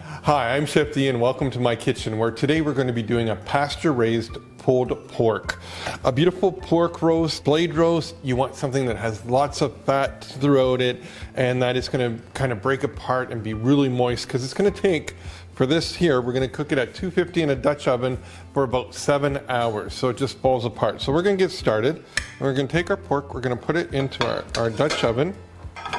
Hi, I'm Chef D and welcome to my kitchen, where today we're going to be doing a pasture-raised pulled pork. A beautiful pork roast, blade roast. You want something that has lots of fat throughout it and that is going to kind of break apart and be really moist, because it's going to take, for this here, we're going to cook it at 250 in a Dutch oven for about 7 hours, so it just falls apart. So we're going to get started. We're going to take our pork, we're going to put it into our Dutch oven.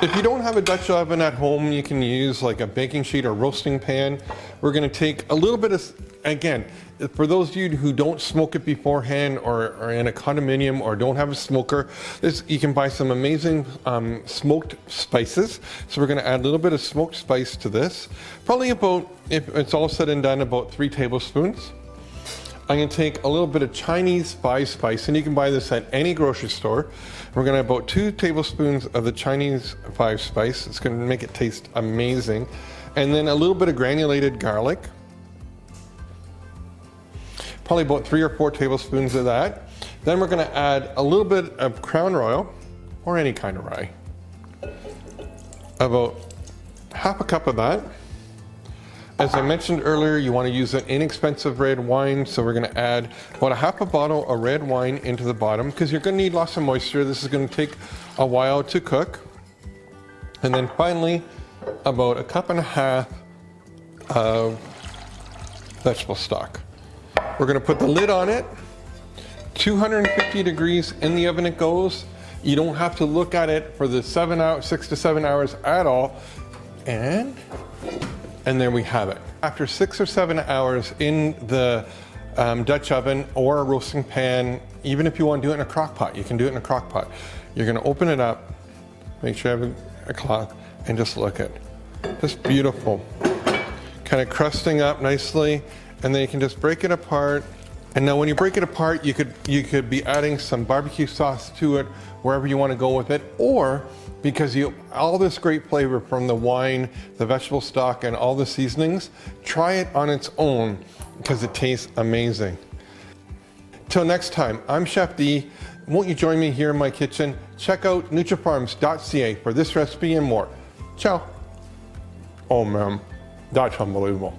If you don't have a Dutch oven at home, you can use like a baking sheet or roasting pan. We're going to take a little bit of, again, for those of you who don't smoke it beforehand or are in a condominium or don't have a smoker, you can buy some amazing smoked spices. So we're going to add a little bit of smoked spice to this. Probably about, if it's all said and done, about 3 tablespoons. I'm going to take a little bit of Chinese 5 spice, and you can buy this at any grocery store. We're going to have about 2 tablespoons of the Chinese 5 spice. It's going to make it taste amazing. And then a little bit of granulated garlic. Probably about 3 or 4 tablespoons of that. Then we're going to add a little bit of crown royal, or any kind of rye. About half a cup of that. As I mentioned earlier, you want to use an inexpensive red wine, so we're going to add about a half a bottle of red wine into the bottom, because you're going to need lots of moisture. This is going to take a while to cook. And then finally, about a cup and a half of vegetable stock. We're going to put the lid on it. 250 degrees in the oven it goes. You don't have to look at it for the 6 to 7 hours at all. And there we have it. After 6 or 7 hours in the Dutch oven or a roasting pan, even if you want to do it in a crock pot, you can do it in a crock pot. You're going to open it up, make sure you have a cloth, and just look at it. Just beautiful. Kind of crusting up nicely, and then you can just break it apart. And now when you break it apart, you could be adding some barbecue sauce to it, wherever you want to go with it, or because all this great flavor from the wine, the vegetable stock, and all the seasonings, try it on its own, because it tastes amazing. Till next time, I'm Chef D. Won't you join me here in my kitchen? Check out Nutrafarms.ca for this recipe and more. Ciao. Oh man, that's unbelievable.